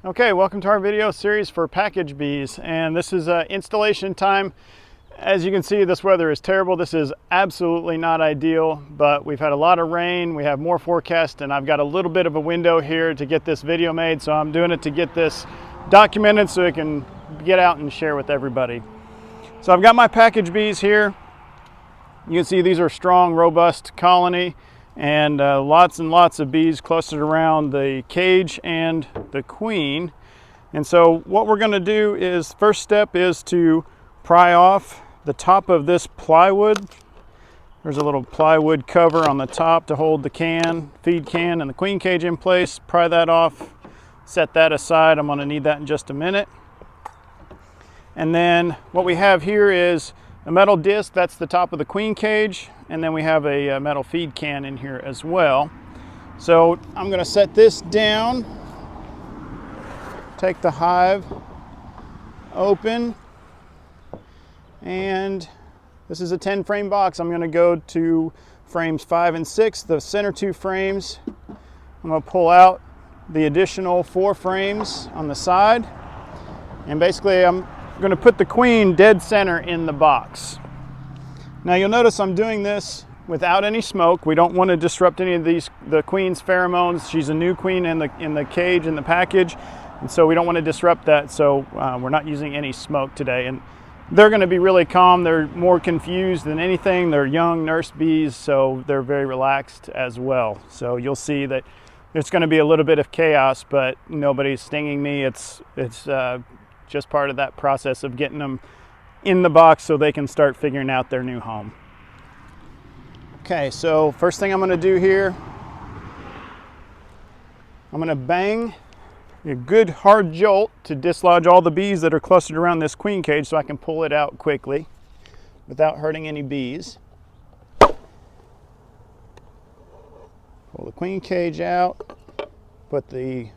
Okay, welcome to our video series for package bees, and this is installation time. As you can see, this weather is terrible. This is absolutely not ideal, but we've had a lot of rain. We have more forecast, and I've got a little bit of a window here to get this video made, so I'm doing it to get this documented so it can get out and share with everybody. So I've got my package bees here. You can see these are strong, robust colony, and lots and lots of bees clustered around the cage and the queen. And so what we're going to do is, first step is to pry off the top of this plywood. There's a little plywood cover on the top to hold the can, feed can, and the queen cage in place. Pry that off, set that aside. I'm going to need that in just a minute. And then what we have here is a metal disc. That's the top of the queen cage, and then we have a metal feed can in here as well. So I'm going to set this down, take the hive open, and this is a 10 frame box. I'm going to go to frames 5 and 6, the center 2 frames. I'm going to pull out the additional 4 frames on the side, and basically I'm going to put the queen dead center in the box. Now you'll notice I'm doing this without any smoke. We don't want to disrupt any of the queen's pheromones. She's a new queen in the cage, in the package, and so we don't want to disrupt that. So we're not using any smoke today. And they're going to be really calm. They're more confused than anything. They're young nurse bees, so they're very relaxed as well. So you'll see that it's going to be a little bit of chaos, but nobody's stinging me. It's just part of that process of getting them in the box so they can start figuring out their new home. Okay, so first thing I'm going to do here, I'm going to bang a good hard jolt to dislodge all the bees that are clustered around this queen cage so I can pull it out quickly without hurting any bees. Pull the queen cage out, put the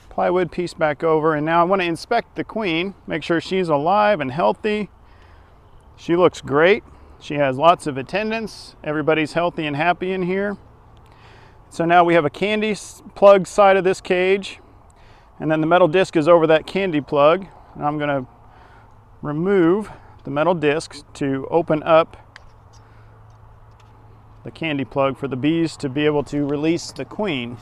plywood piece back over, and now I want to inspect the queen, make sure she's alive and healthy. She looks great. She has lots of attendance. Everybody's healthy and happy in here. So now we have a candy plug side of this cage, and then the metal disc is over that candy plug, and I'm going to remove the metal disc to open up the candy plug for the bees to be able to release the queen.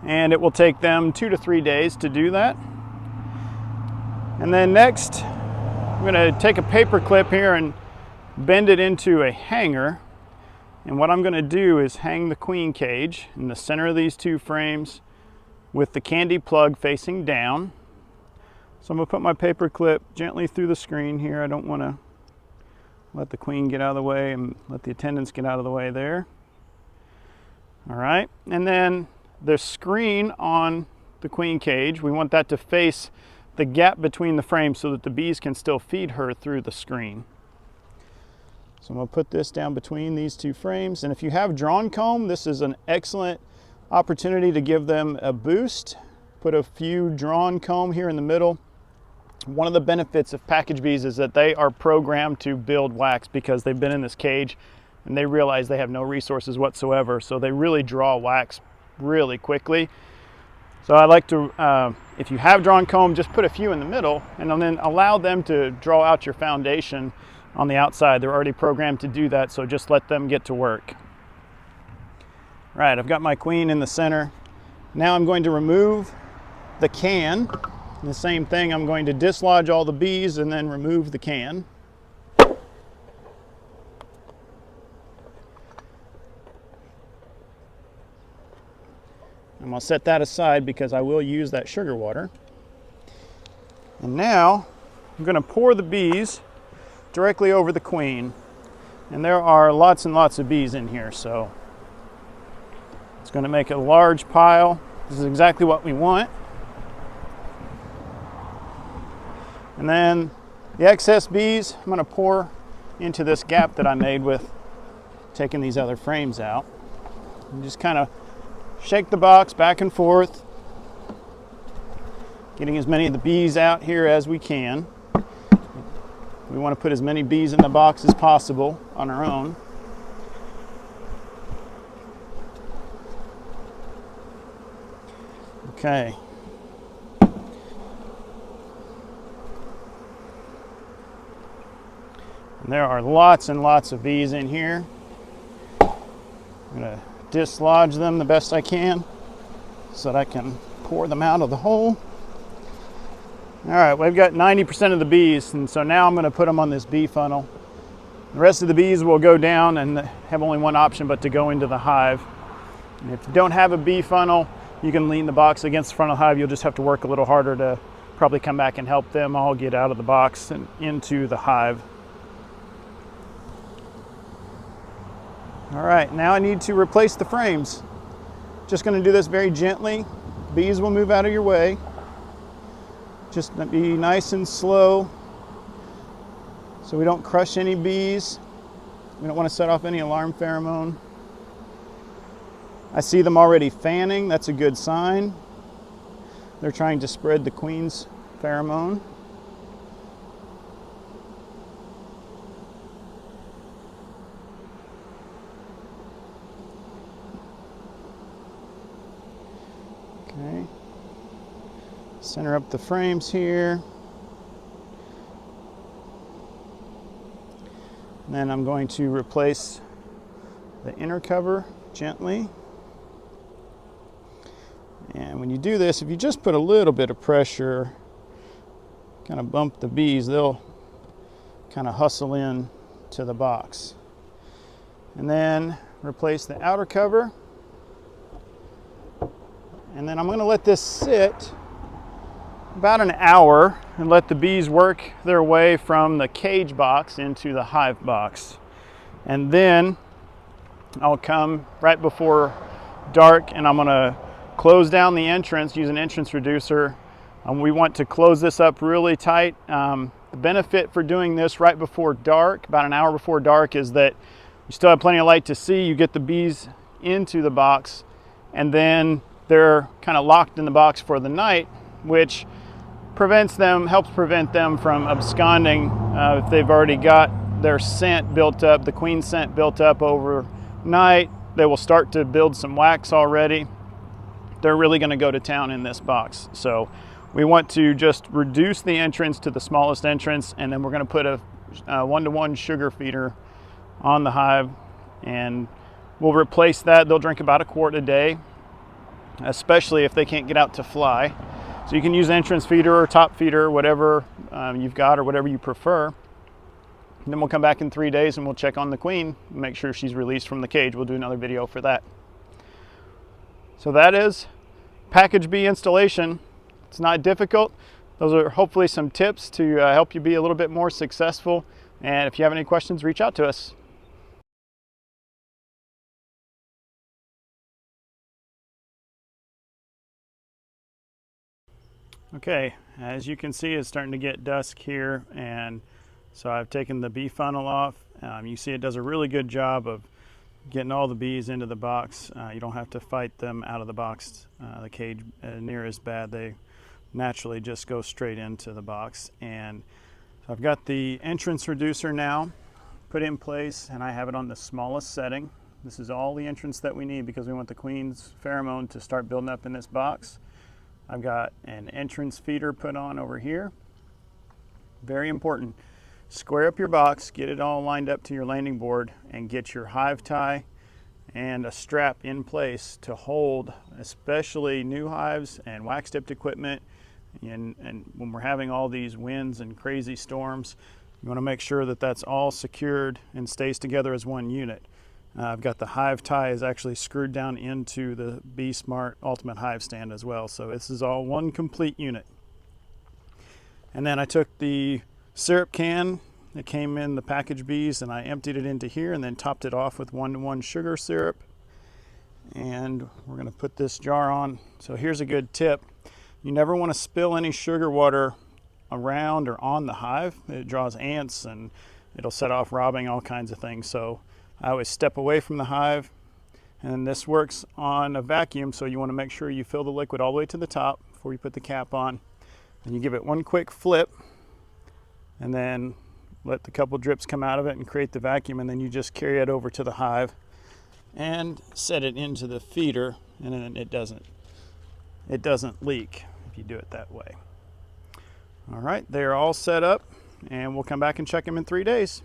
And it will take them 2 to 3 days to do that. And then next, I'm going to take a paper clip here and bend it into a hanger. And what I'm going to do is hang the queen cage in the center of these 2 frames with the candy plug facing down. So I'm going to put my paper clip gently through the screen here. I don't want to let the queen get out of the way and let the attendants get out of the way there. All right, and then the screen on the queen cage, we want that to face the gap between the frames so that the bees can still feed her through the screen. So I'm going to put this down between these 2 frames, and if you have drawn comb, this is an excellent opportunity to give them a boost. Put a few drawn comb here in the middle. One of the benefits of package bees is that they are programmed to build wax because they've been in this cage and they realize they have no resources whatsoever, so they really draw wax really quickly. So I like to, if you have drawn comb, just put a few in the middle and then allow them to draw out your foundation on the outside. They're already programmed to do that, so just let them get to work. Right, I've got my queen in the center. Now I'm going to remove the can. And the same thing, I'm going to dislodge all the bees and then remove the can. I'm going to set that aside because I will use that sugar water. And now I'm going to pour the bees directly over the queen. And there are lots and lots of bees in here, so it's going to make a large pile. This is exactly what we want. And then the excess bees I'm going to pour into this gap that I made with taking these other frames out. And just kind of shake the box back and forth, getting as many of the bees out here as we can. We want to put as many bees in the box as possible on our own. Okay, And there are lots and lots of bees in here. I'm gonna dislodge them the best I can so that I can pour them out of the hole. All right, we've got 90% of the bees, and so now I'm gonna put them on this bee funnel. The rest of the bees will go down and have only one option but to go into the hive. And if you don't have a bee funnel, you can lean the box against the front of the hive. You'll just have to work a little harder to probably come back and help them all get out of the box and into the hive. All right, now I need to replace the frames. Just gonna do this very gently. Bees will move out of your way. Just be nice and slow so we don't crush any bees. We don't want to set off any alarm pheromone. I see them already fanning. That's a good sign. They're trying to spread the queen's pheromone. Okay. Center up the frames here. And then I'm going to replace the inner cover gently. And when you do this, if you just put a little bit of pressure, kind of bump the bees, they'll kind of hustle in to the box. And then replace the outer cover. And then I'm going to let this sit about an hour and let the bees work their way from the cage box into the hive box. And then I'll come right before dark and I'm going to close down the entrance, use an entrance reducer. We want to close this up really tight. The benefit for doing this right before dark, about an hour before dark, is that you still have plenty of light to see. You get the bees into the box and then they're kind of locked in the box for the night, which helps prevent them from absconding if they've already got their scent built up, the queen scent built up overnight. They will start to build some wax already. They're really going to go to town in this box. So we want to just reduce the entrance to the smallest entrance, and then we're going to put a 1-to-1 sugar feeder on the hive, and we'll replace that. They'll drink about a quart a day, especially if they can't get out to fly. So you can use entrance feeder or top feeder, whatever you've got or whatever you prefer. And then we'll come back in 3 days and we'll check on the queen, make sure she's released from the cage. We'll do another video for that. So that is package bee installation. It's not difficult. Those are hopefully some tips to help you be a little bit more successful. And if you have any questions, reach out to us. Okay, as you can see, it's starting to get dusk here, and so I've taken the bee funnel off. You see it does a really good job of getting all the bees into the box. You don't have to fight them out of the box, the cage, near as bad. They naturally just go straight into the box. And so I've got the entrance reducer now put in place, and I have it on the smallest setting. This is all the entrance that we need because we want the queen's pheromone to start building up in this box. I've got an entrance feeder put on over here. Very important. Square up your box, get it all lined up to your landing board, and get your hive tie and a strap in place to hold, especially new hives and wax tipped equipment. And when we're having all these winds and crazy storms, you want to make sure that that's all secured and stays together as one unit. I've got the hive tie is actually screwed down into the Bee Smart Ultimate Hive Stand as well. So this is all one complete unit. And then I took the syrup can that came in the package bees and I emptied it into here and then topped it off with 1-to-1 sugar syrup. And we're going to put this jar on. So here's a good tip. You never want to spill any sugar water around or on the hive. It draws ants and it'll set off robbing, all kinds of things. So I always step away from the hive, and this works on a vacuum, so you want to make sure you fill the liquid all the way to the top before you put the cap on. And you give it one quick flip and then let the couple drips come out of it and create the vacuum, and then you just carry it over to the hive and set it into the feeder, and then it doesn't leak if you do it that way. All right, they're all set up, and we'll come back and check them in 3 days.